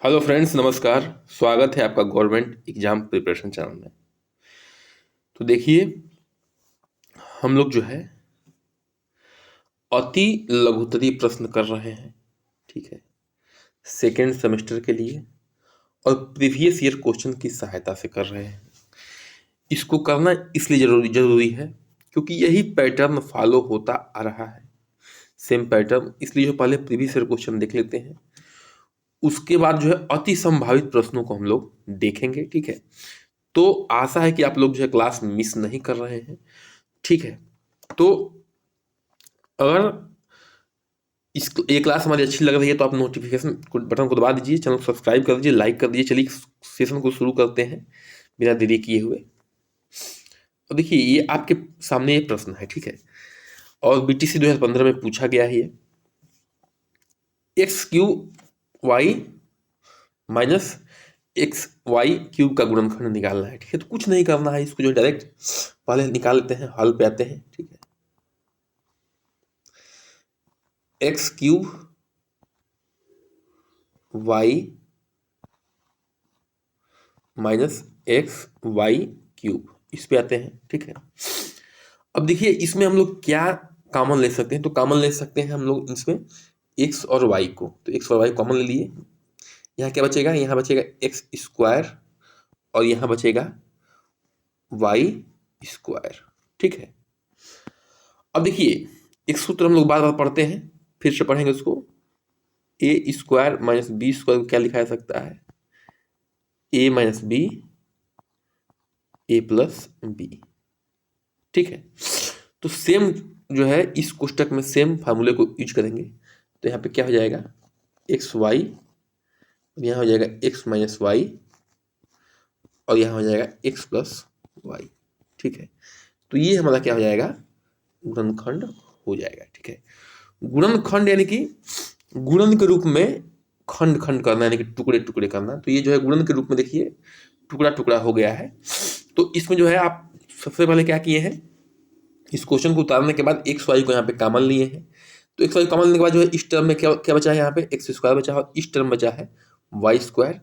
Hello friends, नमस्कार। स्वागत है आपका गवर्नमेंट एग्जाम प्रिपरेशन चैनल में। तो देखिए, हम लोग जो है अति लघुत्तरीय प्रश्न कर रहे हैं, ठीक है, सेकेंड सेमेस्टर के लिए, और प्रीवियस ईयर क्वेश्चन की सहायता से कर रहे हैं। इसको करना इसलिए जरूरी है क्योंकि यही पैटर्न फॉलो होता आ रहा है, सेम पैटर्न। इसलिए जो पहले प्रीवियस ईयर क्वेश्चन देख लेते हैं, उसके बाद जो है अति संभावित प्रश्नों को हम लोग देखेंगे, ठीक है। तो आशा है कि आप लोग जो है क्लास मिस नहीं कर रहे हैं, ठीक है। तो अगर इस ये क्लास हमारी अच्छी लग रही है तो आप नोटिफिकेशन बटन को दबा दीजिए, चैनल को सब्सक्राइब कर दीजिए, लाइक कर दीजिए। चलिए सेशन को शुरू करते हैं बिना देरी किए हुए। अब देखिए, ये आपके सामने ये प्रश्न है, ठीक है, और बीटीसी 2015 में पूछा गया है। ये x cube y minus x y cube का गुणनखंड निकालना है, ठीक है। तो कुछ नहीं करना है, इसको जो डायरेक्ट पहले निकाल लेते हैं, हल पे आते हैं, ठीक है। X cube y minus x y cube, इस पे आते हैं, ठीक है। अब देखिए, इसमें हम लोग क्या कॉमन ले सकते हैं। तो कॉमन ले सकते हैं हम लोग इसमें एक्स और वाई को। तो एक्स और वाई कॉमन ले लिए। यहाँ क्या बचेगा? यहाँ बचेगा एक्स स्क्वायर और यहाँ बचेगा वाई स्क्वायर, ठीक है। अब देखिए, एक सूत्र हम लोग बार बार पढ़ते हैं, फिर से पढ़ेंगे उसको। ए स्क्वायर माइनस बी स्क्वायर को क्या लिखा जा सकता है? ए माइनस बी, ए प्लस बी, ठीक है। तो सेम जो है इस कोष्टक में सेम फार्मूले को यूज करेंगे। तो यहाँ पे क्या हो जाएगा? एक्स वाई, यहाँ हो जाएगा एक्स माइनस वाई, और यहाँ हो जाएगा एक्स प्लस वाई, ठीक है। तो ये हमारा क्या हो जाएगा? गुणनखंड हो जाएगा, ठीक है। गुणनखंड यानी कि गुणन के रूप में खंड खंड करना, यानी कि टुकड़े टुकड़े करना। तो ये जो है गुणन के रूप में देखिए टुकड़ा टुकड़ा हो गया है। तो इसमें जो है आप सबसे पहले क्या किए हैं, इस क्वेश्चन को उतारने के बाद एक्स वाई को यहाँ पे कॉमन लिए हैं। तो एक्स वाई कॉमन लेने के बाद जो है इस टर्म में क्या क्या बचा है? यहाँ पे एक्स स्क्वायर बचा है और इस टर्म बचा है वाई स्क्वायर।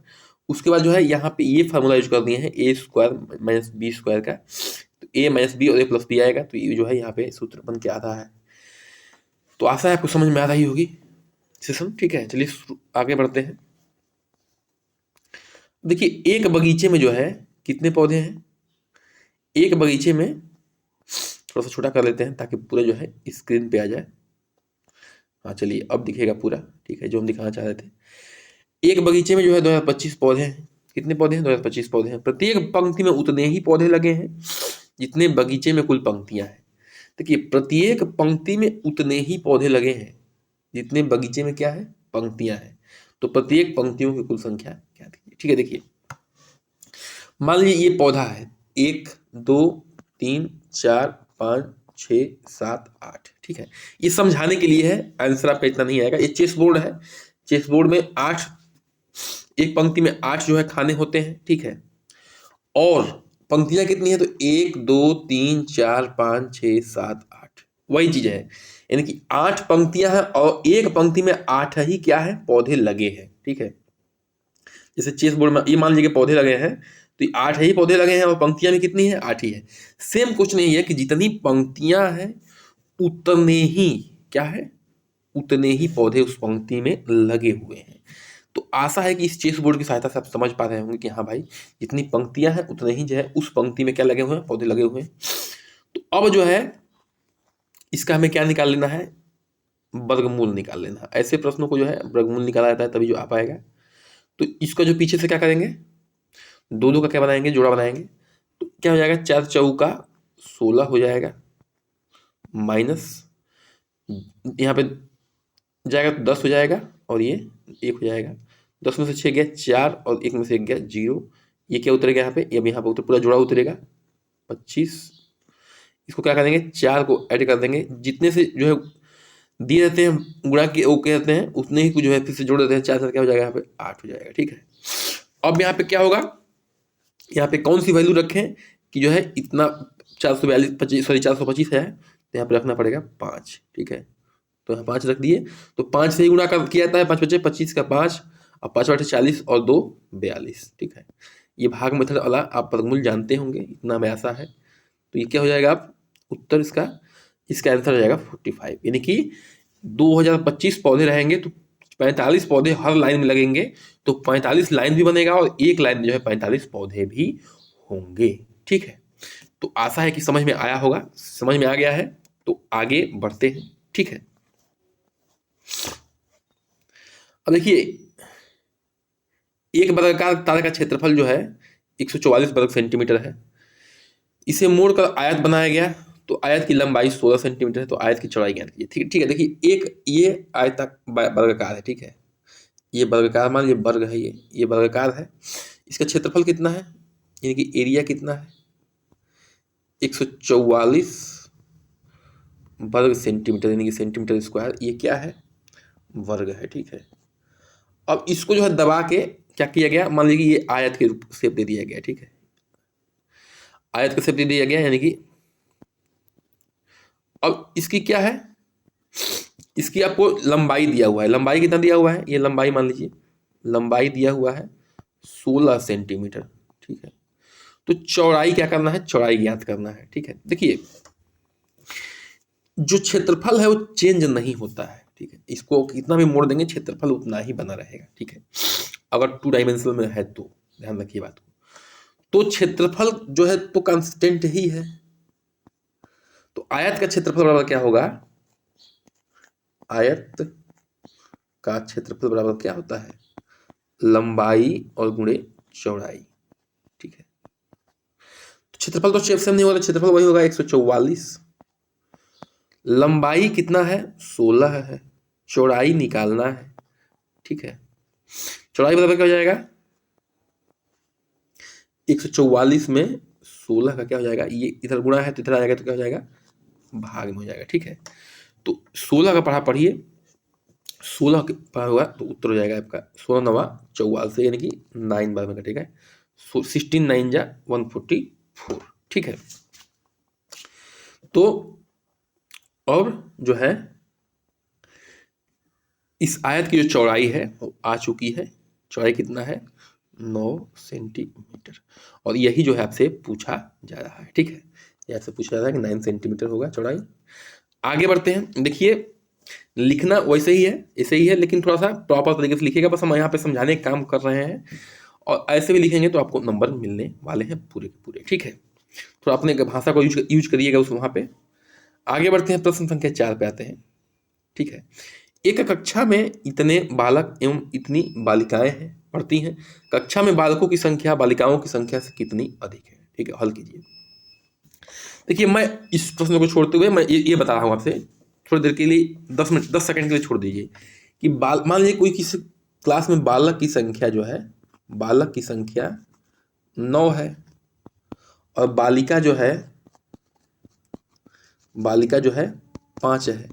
उसके बाद जो है यहाँ पे ये फार्मूला यूज कर दिए हैं ए स्क्वायर माइनस बी स्क्वायर का। तो ए माइनस बी और ए प्लस बी आएगा। तो ये जो है यहाँ पे सूत्र बन के आ रहा है। तो आशा है आपको समझ में आ रही होगी सेशन, ठीक है। चलिए आगे बढ़ते हैं। देखिए, एक बगीचे में जो है कितने पौधे हैं? एक बगीचे में, थोड़ा सा छोटा कर लेते हैं ताकि पूरा जो है स्क्रीन पे आ जाए। हाँ चलिए, अब दिखेगा पूरा, ठीक है, जो हम दिखाना चाह रहे थे। एक बगीचे में जो है 2025 पौधे हैं। कितने पौधे हैं? 2025 पौधे हैं। प्रत्येक पंक्ति में उतने ही पौधे लगे हैं जितने बगीचे में कुल पंक्तियां हैं। देखिए, प्रत्येक पंक्ति में उतने ही पौधे लगे हैं जितने बगीचे में क्या है? पंक्तियां हैं। तो प्रत्येक पंक्तियों की कुल संख्या क्या थी, ठीक है। देखिए, मान लीजिए ये पौधा है 1 2 3 4 5 6 7 8, ठीक है। ये समझाने के लिए है, आंसर आपका इतना नहीं आएगा। ये चेस बोर्ड है। चेस बोर्ड में 8, एक पंक्ति में 8 जो है खाने होते हैं, ठीक है। और पंक्तियां कितनी है? तो 1 2 3 4 5 6 7 8, वही चीज है। यानी कि 8 पंक्तियां हैं और एक पंक्ति में 8 ही क्या है? पौधे लगे हैं, ठीक है। जैसे चेस बोर्ड में ये मान लीजिए पौधे लगे हैं, तो 8 ही पौधे लगे हैं और पंक्तियां भी कितनी है? 8 ही है। सेम क्वेश्चन यही है कि जितनी पंक्तियां हैं उतने ही क्या है? उतने ही पौधे उस पंक्ति में लगे हुए हैं। तो आशा है कि इस चेस बोर्ड की सहायता से आप समझ पा रहे होंगे कि हाँ भाई, जितनी पंक्तियां हैं उतने ही जो है उस पंक्ति में क्या लगे हुए हैं? पौधे लगे हुए हैं। तो अब जो है इसका हमें क्या निकाल लेना है? वर्गमूल निकाल लेना है। ऐसे प्रश्नों को जो है वर्गमूल निकाला जाता है, तभी जो आ पाएगा। तो इसका जो पीछे से क्या करेंगे, दो दो का क्या बनाएंगे? जोड़ा बनाएंगे। तो क्या हो जाएगा? 4 चौका 16 हो जाएगा, माइनस यहाँ पे जाएगा तो 10 हो जाएगा, और ये 1 हो जाएगा। 10 में से 6 गया 4 और 1 में से 1 गया 0। ये क्या उतरेगा यहाँ पे? अब यहाँ पे उतर पूरा जोड़ा उतरेगा 25। इसको क्या करेंगे? 4 को ऐड कर देंगे, जितने से जो है दिए रहते हैं गुणा के वो कहते हैं उतने ही कुछ जो है फिर से जोड़ देते हैं। 4 से क्या हो जाएगा? यहाँ पे 8 हो जाएगा, ठीक है। अब यहाँ पे क्या होगा? यहाँ पे कौन सी वैल्यू रखें कि जो है इतना 425 है, तो यहाँ पे रखना पड़ेगा 5, ठीक है। तो यहाँ 5 रख दिए। तो 5 से ही गुणा किया जाता है, 5 बचे 25 का 5, अब 5/40 और 2 42, ठीक है। ये भाग मेथड वाला आप वर्गमूल जानते होंगे, इतना में ऐसा है। तो ये क्या हो जाएगा, आप उत्तर इसका आंसर हो जाएगा 45। यानी कि 2025 पौधे रहेंगे तो 45 पौधे हर लाइन में लगेंगे, तो 45 लाइन भी बनेगा और एक लाइन में जो है 45 पौधे भी होंगे, ठीक है। तो आशा है कि समझ में आया होगा। समझ में आ गया है तो आगे बढ़ते हैं, ठीक है। अब देखिए, एक वर्गाकार तारे का क्षेत्रफल जो है 144 वर्ग सेंटीमीटर है। इसे मोड़कर आयत बनाया गया, तो आयत की लंबाई 16 सेंटीमीटर है, तो आयत की चौड़ाई ज्ञात कीजिए। ठीक ठीक है, देखिए एक ये आयत वर्गाकार है, ठीक है। ये वर्गाकार, मान लीजिए वर्ग है, ये वर्गाकार है। इसका क्षेत्रफल कितना है, यानी कि एरिया कितना है, 144 वर्ग सेंटीमीटर, यानी कि सेंटीमीटर स्क्वायर। ये क्या है, वर्ग है, ठीक है। अब इसको जो है दबा के क्या किया गया, मान लीजिए ये आयत के रूप शेप दे दिया गया, ठीक है। आयत का शेप दे दिया गया, यानी कि अब इसकी क्या है, इसकी आपको लंबाई दिया हुआ है। लंबाई कितना दिया हुआ है, ये लंबाई मान लीजिए, लंबाई दिया हुआ है 16 सेंटीमीटर, ठीक है। तो चौड़ाई क्या करना है, चौड़ाई ज्ञात करना है, ठीक है। देखिए जो क्षेत्रफल है वो चेंज नहीं होता है, ठीक है। इसको कितना भी मोड़ देंगे क्षेत्रफल उतना ही बना रहेगा, ठीक है। अगर 2 डायमेंशनल में है तो ध्यान रखिए बात को। तो क्षेत्रफल जो है तो कांस्टेंट ही है। तो आयत का क्षेत्रफल बराबर क्या होगा, आयत का क्षेत्रफल बराबर क्या होता है, लंबाई और गुणे चौड़ाई, ठीक है। तो क्षेत्रफल तो सेम नहीं होगा, क्षेत्रफल वही होगा 144। लंबाई कितना है, 16 है, चौड़ाई निकालना है, ठीक है। चौड़ाई बराबर क्या हो जाएगा, 144 में 16 का क्या हो जाएगा, ये इधर गुणा है तो इधर आ जाएगा, तो क्या हो जाएगा, भाग में हो जाएगा, ठीक है। तो 16 का पढ़ा पढ़िए, 16 के पढ़ा हुआ तो उत्तर हो जाएगा आपका 16 9 44, यानी कि 9 बार में कटेगा, 16 9 जा 144, ठीक है। तो और जो है इस आयत की जो चौड़ाई है वो आ चुकी है। चौड़ाई कितना है, 9 सेंटीमीटर, और यही जो है आपसे पूछा जा रहा है, ठीक है। ये आपसे पूछा जा रहा है कि 9 सेंटीमीटर होगा चौड़ाई। आगे बढ़ते हैं। देखिए लिखना वैसे ही है, ऐसे ही है, लेकिन थोड़ा सा प्रॉपर तरीके से लिखिएगा। बस हम यहाँ पे समझाने का काम कर रहे हैं, और ऐसे भी लिखेंगे तो आपको नंबर मिलने वाले हैं पूरे के पूरे, ठीक है। तो अपने भाषा को यूज करिएगा उस वहाँ पे। आगे बढ़ते हैं, प्रश्न संख्या 4 पे आते हैं, ठीक है। एक कक्षा में इतने बालक एवं इतनी बालिकाएं हैं पढ़ती हैं, कक्षा में बालकों की संख्या बालिकाओं की संख्या से कितनी अधिक है, ठीक है। हल कीजिए। देखिए मैं इस प्रश्न को छोड़ते हुए मैं ये बता रहा हूँ आपसे, थोड़ी देर के लिए 10 सेकंड के लिए छोड़ दीजिए कि मान लीजिए कोई किसी क्लास में बालक की संख्या जो है, बालक की संख्या 9 है, और बालिका जो है 5 है।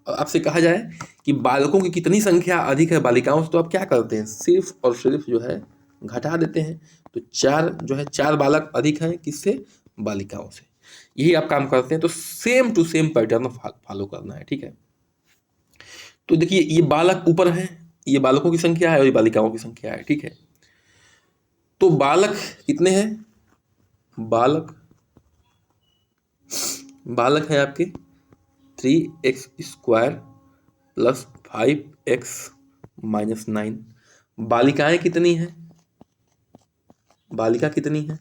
और आपसे कहा जाए कि बालकों की कितनी संख्या अधिक है बालिकाओं से, तो आप क्या करते हैं, सिर्फ और सिर्फ जो है घटा देते हैं। तो 4 जो है, 4 बालक अधिक हैं किससे, बालिकाओं से। यही आप काम करते हैं। तो same to same pattern follow करना है, ठीक है। तो देखिए ये बालक ऊपर है, ये बालकों की संख्या है और ये बालिकाओं की संख्या है, ठीक है। तो बालक कितने हैं, बालक है आपके 3x² प्लस 5x माइनस 9। बालिकाएं कितनी हैं, बालिका कितनी है,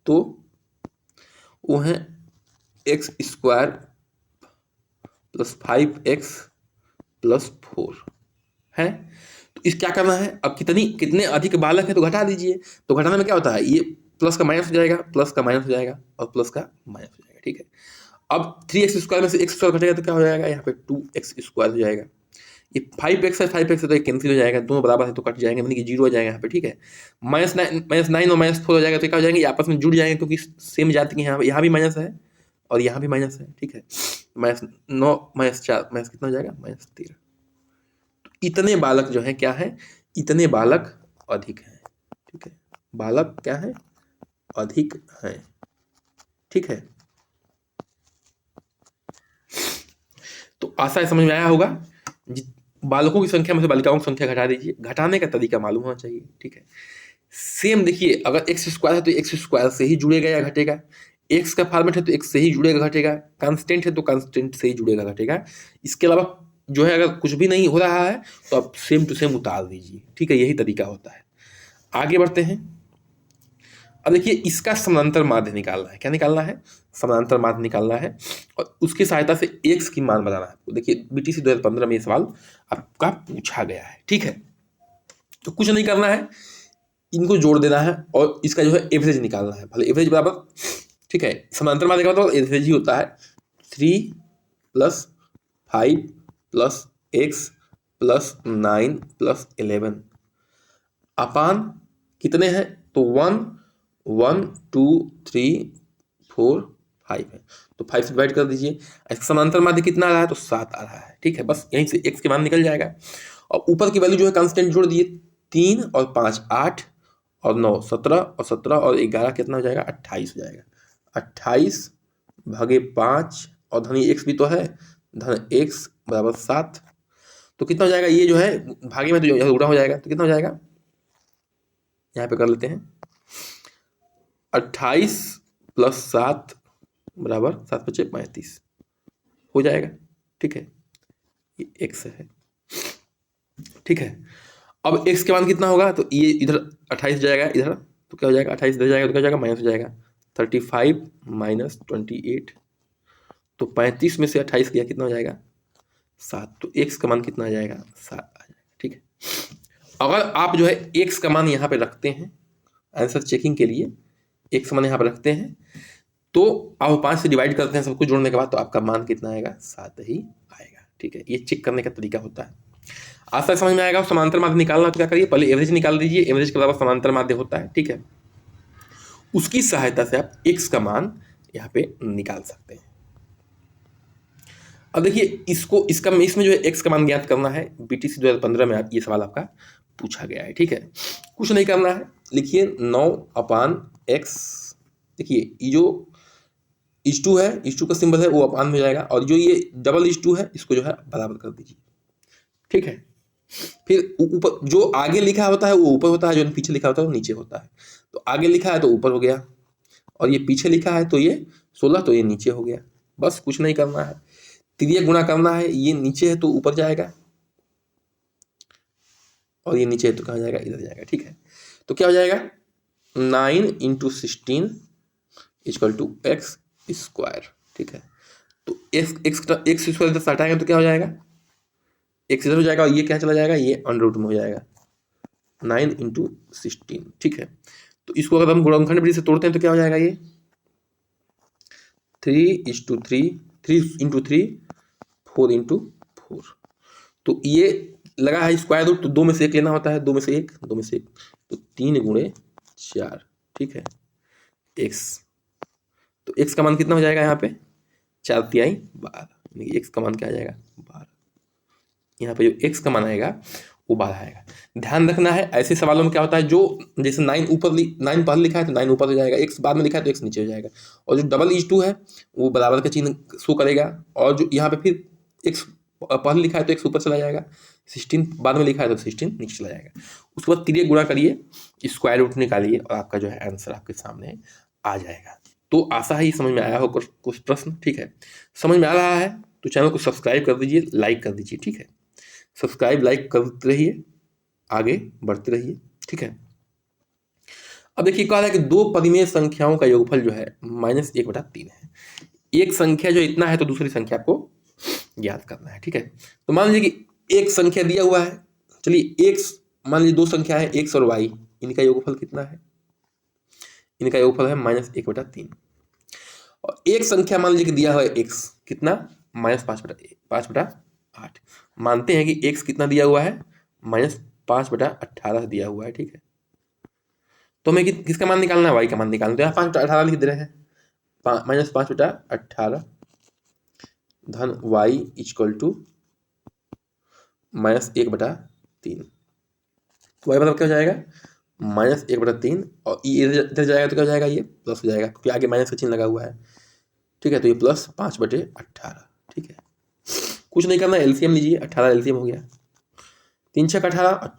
तो वो है x² प्लस 5x प्लस 4 है। तो इस क्या करना है, अब कितने अधिक बालक है तो घटा दीजिए। तो घटाने में क्या होता है, ये प्लस का माइनस हो जाएगा, प्लस का माइनस हो जाएगा, और प्लस का माइनस हो जाएगा, ठीक है। अब 3x² में से x² घटेगा तो क्या हो जाएगा, यहाँ पे 2x² हो जाएगा। ये 5x है, 5x है तो ये कैंसिल हो जाएगा, दोनों बराबर है तो कट जाएंगे, यानी कि 0 हो जाएगा यहाँ पे, ठीक है। -9 और -4 हो जाएगा तो क्या हो जाएंगे, आपस में जुड़ जाएंगे, क्योंकि सेम जाति के यहाँ भी माइनस है और यहाँ भी माइनस है, ठीक है। -9 -4 माइनस कितना हो जाएगा, -13। तो इतने बालक जो है क्या है, इतने बालक अधिक हैं, ठीक है। बालक क्या है, अधिक हैं, ठीक है। तो आशा समझ में आया होगा। बालकों की संख्या में से बालिकाओं की संख्या घटा दीजिए, घटाने का तरीका मालूम होना चाहिए, ठीक है। सेम देखिए, अगर एक्स स्क्वायर है तो एक्स स्क्वायर से ही जुड़ेगा या घटेगा, एक्स का फॉर्मेट है तो एक्स से ही जुड़ेगा घटेगा, कांस्टेंट है तो कांस्टेंट से ही जुड़ेगा घटेगा। इसके अलावा जो है अगर कुछ भी नहीं हो रहा है तो आप सेम टू सेम उतार दीजिए, ठीक है, यही तरीका होता है। आगे बढ़ते हैं। अब देखिए, इसका समांतर माध्य निकालना है। क्या निकालना है? समांतर माध्य निकालना है, और उसकी सहायता से एक्स की मान बताना है आपको। देखिए, बीटीसी 2015 में ये सवाल आपका पूछा गया है, ठीक है। तो कुछ नहीं करना है, इनको जोड़ देना है और इसका जो है एवरेज निकालना है। भले एवरेज बराबर, ठीक है, समांतर माध्य का मतलब एवरेज ही होता है 3 + 5 + x + 9 + 11 अपान कितने हैं? तो 1 1 2 3 4 5 है, तो 5 से डिवाइड कर दीजिए। इसका समांतर माध्य कितना आ रहा है? तो 7 आ रहा है, ठीक है। बस यहीं से x के मान निकल जाएगा, और ऊपर की वैल्यू जो है कांस्टेंट जोड़ दिए, 3 और 5 8 और 9 17 और 17 और 11 कितना हो जाएगा? 28 हो जाएगा। 28 भागे 5 और धनी x भी तो है, धन x बराबर 7। तो कितना हो जाएगा? ये जो है भागे में तो जो उड़ा हो जाएगा, तो कितना हो जाएगा? यहाँ पे कर लेते हैं, 28 + 7 बराबर 7 × 5 = 35 हो जाएगा, ठीक है। ये x है, ठीक है। अब x के मान कितना होगा? तो ये इधर 28 जाएगा इधर, तो क्या हो जाएगा? 28 इधर जाएगा तो क्या हो जाएगा? माइनस हो जाएगा, 35 - 28, तो 35 में से 28 गया, कितना हो जाएगा? 7। तो x का मान कितना आ जाएगा? 7 आ जाएगा, ठीक है। अगर आप जो है x का मान यहाँ पे रखते हैं आंसर चेकिंग के लिए, x का मान यहाँ पे रखते हैं, तो आप 5 से डिवाइड करते हैं सब कुछ जोड़ने के बाद, तो आपका मान कितना आएगा? 7 ही आएगा, ठीक है। ये चेक करने का तरीका होता है। आशा समझ में आएगा। समांतर माध्य निकालना तो क्या करिए, पहले एवरेज निकाल दीजिए, एवरेज के अलावा समांतर माध्य होता है, ठीक है। उसकी सहायता से आप x का मान यहाँ पे निकाल सकते हैं। अब देखिए, इसमें जो है x का मान ज्ञात करना है। बीटीसी 2015 में ये सवाल आपका पूछा गया है, ठीक है। कुछ नहीं करना है, लिखिए 9/x। देखिए, ये जो इस2 है, इस2 का सिंबल है वो अपान में जाएगा, और जो ये डबल इस2 है इसको जो है बराबर कर दीजिए, ठीक है। फिर ऊपर जो आगे लिखा होता है वो ऊपर होता है, जो पीछे लिखा होता है वो नीचे होता है। तो आगे लिखा है तो ऊपर हो गया, और ये पीछे लिखा है तो ये 16, तो ये नीचे हो गया। बस कुछ नहीं करना है, तिर्यक गुणा करना है। ये नीचे है तो ऊपर जाएगा, और ये नीचे है तो कहाँ जाएगा? इधर जाएगा, ठीक है। तो क्या हो जाएगा? 9 × 16 = x², ठीक है। तो x स्क्वायर इधर से हटाएंगे तो क्या हो जाएगा? x इधर हो जाएगा, और ये क्या चला जाएगा? ये √ में हो जाएगा, 9 × 16, ठीक है। तो इसको अगर हम गुणनखंड विधि से तोड़ते हैं तो क्या हो जाएगा? ये 3:3, 3 × 3 4 × 4। तो ये लगा है स्क्वायर रूट, तो 2 में से 1 लेना होता है, 2 में से 1, 2 में से 1, तो 3 × 4, ठीक है, x। तो x का मान कितना हो जाएगा? यहाँ पे 4 × 12, यानी कि x का मान क्या आ जाएगा? 12। यहाँ पे जो x का मान आएगा वो 12 आएगा। ध्यान रखना है, ऐसे सवालों में क्या होता है, जो जैसे 9 पहले लिखा है तो 9 ऊपर हो जाएगा, x बाद में लिखा है तो x नीचे हो जाएगा, और जो डबल इस2 है वो बराबर का चिन्ह शो करेगा, और जो यहाँ पे फिर x पहले लिखा है तो x ऊपर चला जाएगा, 16 बाद में लिखा है तो 16 नीचे चला जाएगा। उसके बाद तिर्यक गुणा करिए, स्क्वायर रूट निकालिए, और आपका जो है आंसर आपके सामने आ जाएगा। तो आशा है ये समझ में आया हो कुछ प्रश्न, ठीक है। समझ में आ रहा है तो चैनल को सब्सक्राइब कर दीजिए, लाइक कर दीजिए, ठीक है। सब्सक्राइब लाइक करते रहिए, आगे बढ़ते रहिए, ठीक है। अब देखिए, कहा है कि 2 परिमेय संख्याओं का योगफल जो है -1/3 है। एक संख्या जो इतना है तो दूसरी संख्या को ज्ञात करना है, ठीक है। तो मान लीजिए कि एक संख्या दिया हुआ है, चलिए x, मान लीजिए 2 संख्या है x और y, इनका योगफल कितना है? इनका योगफल है -1/3। और एक संख्या मान लीजिए कि दिया हुआ है x, कितना? -5/8। मानते हैं कि x कितना दिया हुआ है? -5/18 दिया हुआ है, ठीक है। तो हमें किसका मान निकालना है? y का मान निकालना है। तो यहाँ 5/18 लिख दे रहे हैं, -5/18 धन y = -1/3। तो y मतलब क्या हो जाएगा? -1/3, और इधर जाएगा तो क्या हो जाएगा? ये प्लस हो जाएगा, क्योंकि आगे माइनस का चिन्ह लगा हुआ है, ठीक है। तो ये +5/18, ठीक है। कुछ नहीं करना, एलसीएम लीजिए, 18 एलसीएम हो गया, 3 छक 18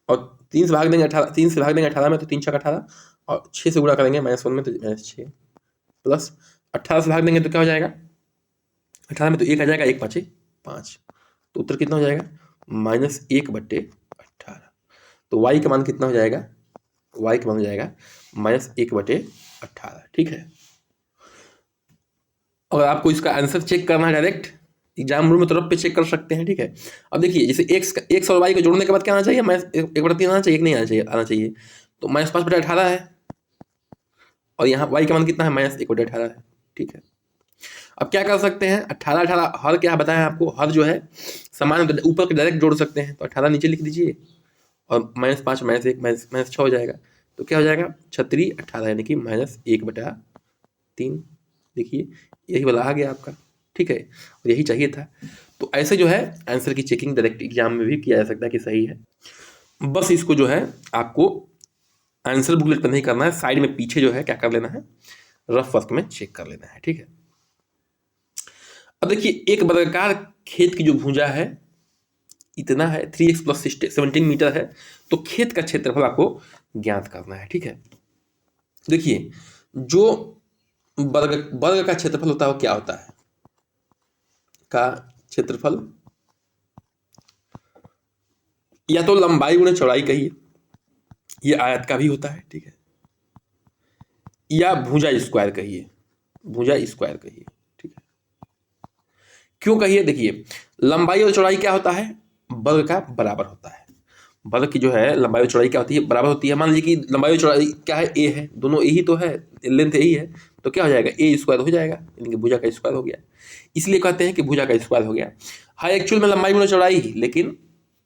और 3 से भाग देंगे 18 में तो 3 छक 18 और 6 से गुणा करेंगे -1 में तो -6 प्लस 18 से भाग देंगे तो क्या हो जाएगा 18 में तो 1 आ जाएगा 1 5 5 तो उत्तर कितना हो जाएगा -1/18। तो y का मान कितना हो जाएगा y का मान हो जाएगा -1/18। ठीक है। अगर आपको इसका आंसर चेक करना है डायरेक्ट एग्जाम रूम में तरफ पे चेक कर सकते हैं। ठीक है। अब देखिए जैसे x और y को जोड़ने के बाद क्या आना चाहिए -1/3 आना चाहिए, 1 नहीं आना चाहिए तो -5/18 है और यहाँ y का मान कितना है -1/18 है। ठीक है। अब क्या कर सकते हैं 18 हर क्या बताएं आपको, हर जो है समान ऊपर के डायरेक्ट जोड़ सकते हैं तो 18 नीचे लिख दीजिए और -5 -1 -6 हो जाएगा तो क्या हो जाएगा 36 18 यानी कि -1/3। देखिए यही वाला आ गया आपका। ठीक है। और यही चाहिए था। तो ऐसे जो है आंसर की चेकिंग डायरेक्ट एग्जाम में भी किया जा सकता है कि सही है। बस इसको जो है आपको आंसर बुकलेट पर नहीं करना है, साइड में पीछे जो है क्या कर लेना है रफ वर्क में चेक कर लेना है। ठीक है। अब देखिए एक वर्गाकार खेत की जो भुजा है इतना है 3x + 17 मीटर है तो खेत का क्षेत्रफल आपको ज्ञात करना है। ठीक है। देखिए जो वर्ग का क्षेत्रफल होता है वो क्या होता है का क्षेत्रफल या तो लंबाई गुणे चौड़ाई कहिए, ये आयत का भी होता है। ठीक है। या भुजा स्क्वायर कहिए, भुजा स्क्वायर कहिए। ठीक है। क्यों कहिए देखिए लंबाई और चौड़ाई क्या होता है वर्ग का बराबर होता है। वर्ग की जो है लंबाई और चौड़ाई क्या होती है बराबर होती है। मान लीजिए कि लंबाई और चौड़ाई क्या है a है, दोनों a ही तो है, लेंथ यही है तो क्या हो जाएगा a² हो जाएगा यानी कि भुजा का स्क्वायर हो गया। इसलिए कहते हैं कि भुजा का स्क्वायर हो गया। हाँ एक्चुअल में लंबाई गुना चौड़ाई ही, लेकिन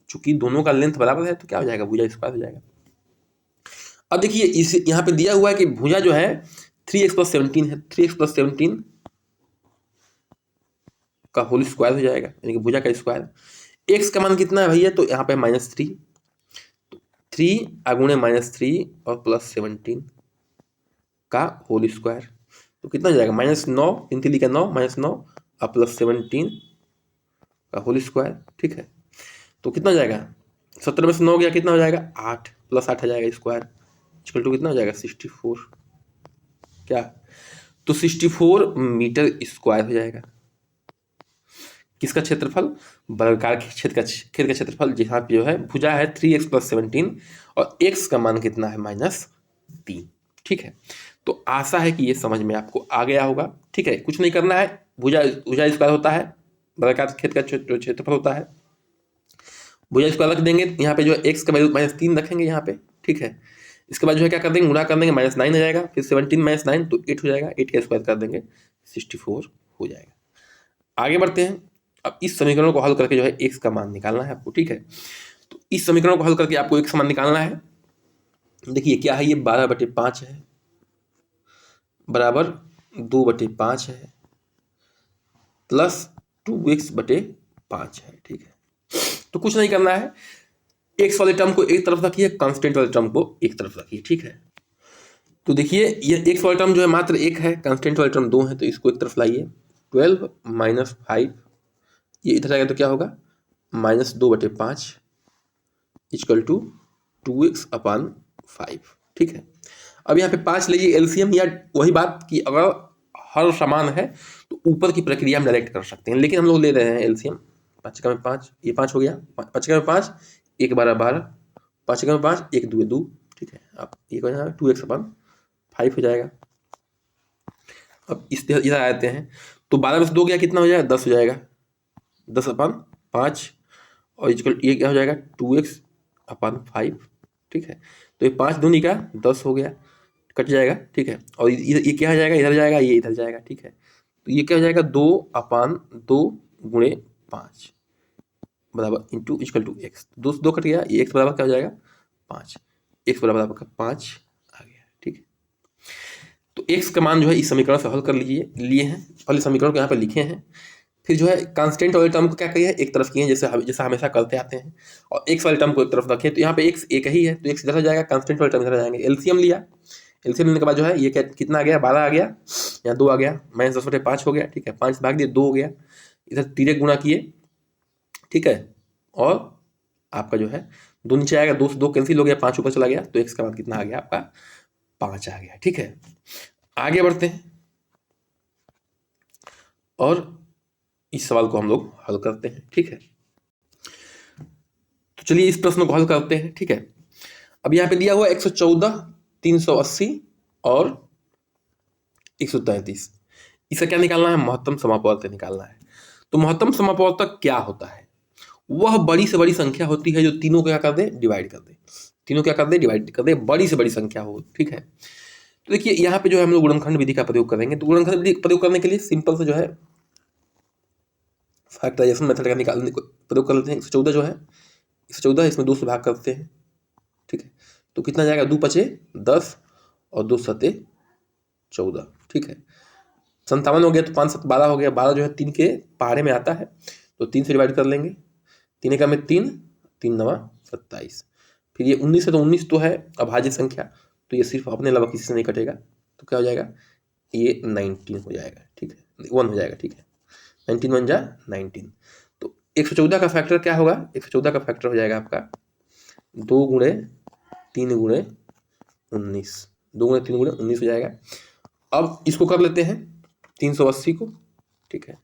चूंकि दोनों का लेंथ बराबर है तो क्या हो जाएगा भुजा स्क्वायर हो जाएगा। अब देखिए इस यहाँ पे दिया हुआ है कि भुजा जो है 3x + 17 है, 3x + 17 का होल स्क्वायर हो जाएगा यानी कि भुजा का स्क्वायर। x का मान कितना है भैया तो यहाँ पे -3, 3 × -3 और +17 का होल स्क्वायर तो कितना हो जाएगा -9, 3 3 का 9 -9 और +17 का होल स्क्वायर। ठीक है। तो कितना हो जाएगा 17 में से 9 गया कितना हो जाएगा 8 + 8 आ जाएगा स्क्वायर इक्वल टू कितना हो जाएगा 64। क्या तो 64 मीटर स्क्वायर हो जाएगा। किसका क्षेत्रफल वर्गाकार खेत का क्षेत्रफल जहाँ पे जो है भुजा है 3x + 17 और x का मान कितना है -3। ठीक है। तो आशा है कि ये समझ में आपको आ गया होगा। ठीक है। कुछ नहीं करना है, भुजा स्क्वायर होता है, वर्गाकार खेत का क्षेत्रफल होता है, भुजा स्क्वायर रख देंगे यहाँ पे जो है x का वैल्यू -3 रखेंगे यहाँ पे। ठीक है। इसके बाद जो है क्या कर देंगे गुणा कर देंगे -9 आ जाएगा, फिर 17 - 9 तो 8 हो जाएगा, 8 का स्क्वायर कर देंगे 64 हो जाएगा। आगे बढ़ते हैं। अब इस समीकरण को हल करके जो है x का मान निकालना है आपको। ठीक है। तो इस समीकरण को हल करके आपको x का मान निकालना है। देखिए क्या है ये 12/5 है बराबर 2/5 है प्लस 2x/5 है। ठीक है। तो कुछ नहीं करना है, x वाले टर्म को एक तरफ रखिए, कांस्टेंट वाले टर्म को एक तरफ रखिए। ठीक है। तो देखिए ये x वाला टर्म जो है मात्र 1 है, कांस्टेंट वाले टर्म 2 है तो इसको एक तरफ लाइए। 12 - 5 ये इधर आएगा तो क्या होगा -2/5 इक्वल टू 2x/5। ठीक है। अब यहाँ पे 5 लीजिए एलसीएम, या वही बात कि अगर हर समान है तो ऊपर की प्रक्रिया हम डायरेक्ट कर सकते हैं, लेकिन हम लोग ले रहे हैं एलसीएम। 5 में 5 ये 5 हो गया, 5 में 5 1 12 12, 5 में 5 1 2 2। ठीक है। अब ये हो जाएगा 2x/5 हो जाएगा। अब इस इधर आते हैं तो 12 में से 2 गया कितना हो जाएगा 10 हो जाएगा, 10/5 और ये क्या हो जाएगा 2x/5। ठीक है। तो ये 5 दूनी का 10 हो गया, कट जाएगा। ठीक है। और ये क्या हो जाएगा इधर जाएगा, ये इधर जाएगा। ठीक है। तो ये क्या हो जाएगा 2/2 × 5 बराबर into equal to x, 2 cut गया, ये x बराबर क्या हो जाएगा 5, x बराबर आपका 5 आ गया। ठीक है। तो x का मान जो है इस समीकरण से हल कर लिए हैं, पहले समीकरण को यहाँ पे लिखे हैं, फिर जो है कांस्टेंट वाले टर्म को क्या किया है एक तरफ किए हैं जैसा हमेशा करते आते हैं, और x वाले टर्म को एक तरफ रखें। तो यहाँ पे x एक ही है तो x इधर हो जाएगा, कांस्टेंट वाले टर्म इधर जाएंगे। एलसीएम लिया, एलसीएम लेने के बाद जो है ये कितना आ गया 12 आ गया, यहाँ 2 आ गया, -10/5 हो गया। ठीक है। 5 भाग दिए 2 हो गया, इधर 3 गुणा किए। ठीक है। और आपका जो है 2 नीचे आएगा, 2 से 2 कैंसिल हो गया, 5 ऊपर चला गया, तो x का मान कितना आ गया आपका 5 आ गया। ठीक है, आगे बढ़ते हैं और इस सवाल को हम लोग हल करते हैं। ठीक है, तो चलिए इस प्रश्न को हल करते हैं। ठीक है, अब यहाँ पे दिया हुआ 114, 380 और 133, इसका क्या निकालना है? महत्तम समापवर्तक निकालना है। तो महत्तम समापवर्तक क्या होता है? वह बड़ी से बड़ी संख्या होती है जो तीनों को क्या कर दे? डिवाइड कर दे। तीनों क्या कर दे? डिवाइड कर दे, बड़ी से बड़ी संख्या हो। ठीक है, तो देखिए यहाँ पे जो है हम लोग गुणनखंड विधि का प्रयोग करेंगे। तो गुणनखंड विधि प्रयोग करने के लिए सिंपल से जो है फैक्टराइजेशन मेथड का निकालने को प्रयोग कर लेते हैं। 114 जो है 114, इसमें 2 से भाग करते हैं। ठीक है, तो कितना जाएगा? 2 पचे 10 और 2 सते 14। ठीक है, 57 हो गया, तो 5 7 12 हो गया। 12 जो है 3 के पहाड़े में आता है, तो 3 से डिवाइड कर लेंगे। 3 एकम में 3, 3 नवा 27। फिर ये 19 है, तो 19 तो है अभाज्य संख्या, तो ये सिर्फ अपने अलावा किसी से नहीं कटेगा, तो क्या हो जाएगा? ये 19 हो जाएगा। ठीक है, 1 हो जाएगा। ठीक है, 19 1 जा 19। तो 114 का फैक्टर क्या होगा? 114 का फैक्टर हो जाएगा आपका 2 गुणे 3 गुणे 19, 2 गुणे 3 गुणे 19 हो जाएगा। अब इसको कर लेते हैं 380 को। ठीक है,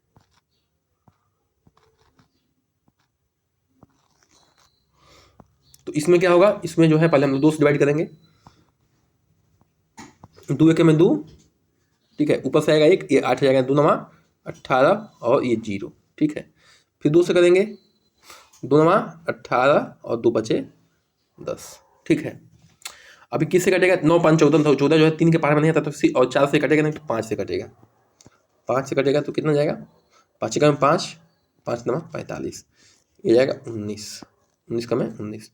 तो इसमें क्या होगा? इसमें जो है पहले हम लोग 2 से डिवाइड करेंगे। 2 एक में 2, ठीक है, ऊपर से आएगा 1, ये 8 हो जाएगा, 2 नवा 18 और ये 0। ठीक है, फिर 2 से करेंगे, 2 नवा 18 और 2 बचे 10। ठीक है, अभी किससे कटेगा? 9 5 14, 14 जो है 3 के पहाड़ में नहीं आता, तो और 4 से कटेगा नहीं, तो 5 से कटेगा। 5 से कटेगा तो कितना जाएगा? 5 का में 5, 5 नवा 45, ये जाएगा 19, 19 का में 19।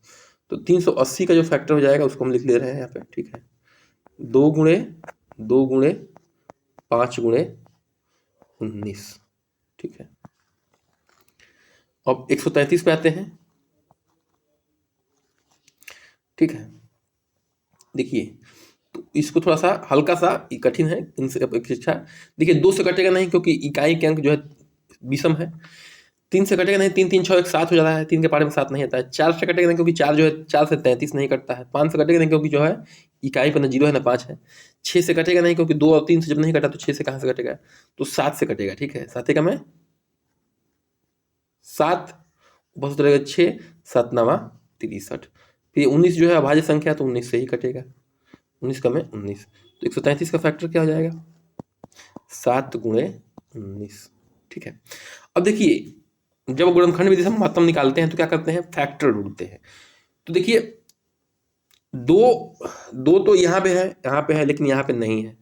तो 380 का जो फैक्टर हो जाएगा उसको हम लिख ले रहे हैं यहाँ पे। ठीक है, 2 गुणे 2 गुणे 5 गुणे 19। ठीक है, अब 133 पे आते हैं। ठीक है, देखिए तो इसको थोड़ा सा हल्का सा कठिन है इनसे अपेक्षा। देखिए 2 से कटेगा नहीं, क्योंकि इकाई के अंक जो है विषम है। 3 से कटेगा नहीं, 3 3 6 1 7 हो जाता है, 3 के पहाड़े में 7 नहीं आता है। 4 से कटेगा नहीं, क्योंकि 4 जो है 4 से 33 नहीं कटता है। 5 से कटेगा नहीं, क्योंकि जो है इकाई पर ना 0 है ना 5 है। 6 से कटेगा नहीं, क्योंकि 2 और 3 से जब नहीं कटा, तो 6 से कहाँ से कटेगा? तो 7 से कटेगा। ठीक है, 7 का में 7, ऊपर से कटेगा 6, 7 नवा 63। फिर 19 जो है अभाज्य संख्या, तो 19 से ही कटेगा। 19 का में 19, तो 133 का फैक्टर क्या हो जाएगा? 7 गुणे 19। ठीक है, अब देखिए जब गुणनखंड विधि से हम महत्तम निकालते हैं तो क्या करते हैं? फैक्टर ढूंढते हैं। तो देखिए 2 तो यहाँ पे है लेकिन यहाँ पे नहीं है,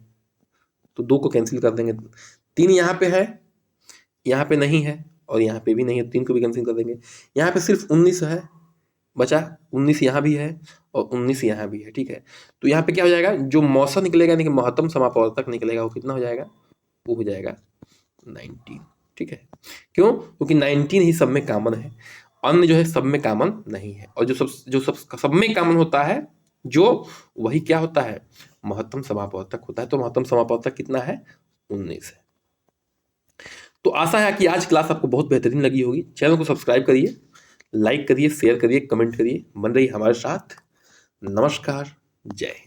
तो 2 को कैंसिल कर देंगे। 3 यहाँ पे है, यहाँ पे नहीं है, और यहाँ पे भी नहीं है, 3 को भी कैंसिल कर देंगे। यहाँ पे सिर्फ 19 है बचा, 19 यहाँ भी है और 19 यहाँ भी है। ठीक है, तो यहाँ पे क्या हो जाएगा? जो मौसा निकलेगा यानी कि महत्तम समापवर्तक निकलेगा, वो कितना हो जाएगा? वो हो जाएगा 19। ठीक है, क्यों? क्योंकि 19 ही सब में कॉमन है, अन्य जो है सब में कॉमन नहीं है। और जो सब में कॉमन होता है जो, वही क्या होता है? महत्तम समापवर्तक होता है। तो महत्तम समापवर्तक कितना है? 19 है। तो आशा है कि आज क्लास आपको बहुत बेहतरीन लगी होगी। चैनल को सब्सक्राइब करिए, लाइक करिए, शेयर करिए, कमेंट करिए, बन रही हमारे साथ। नमस्कार, जय हिंद।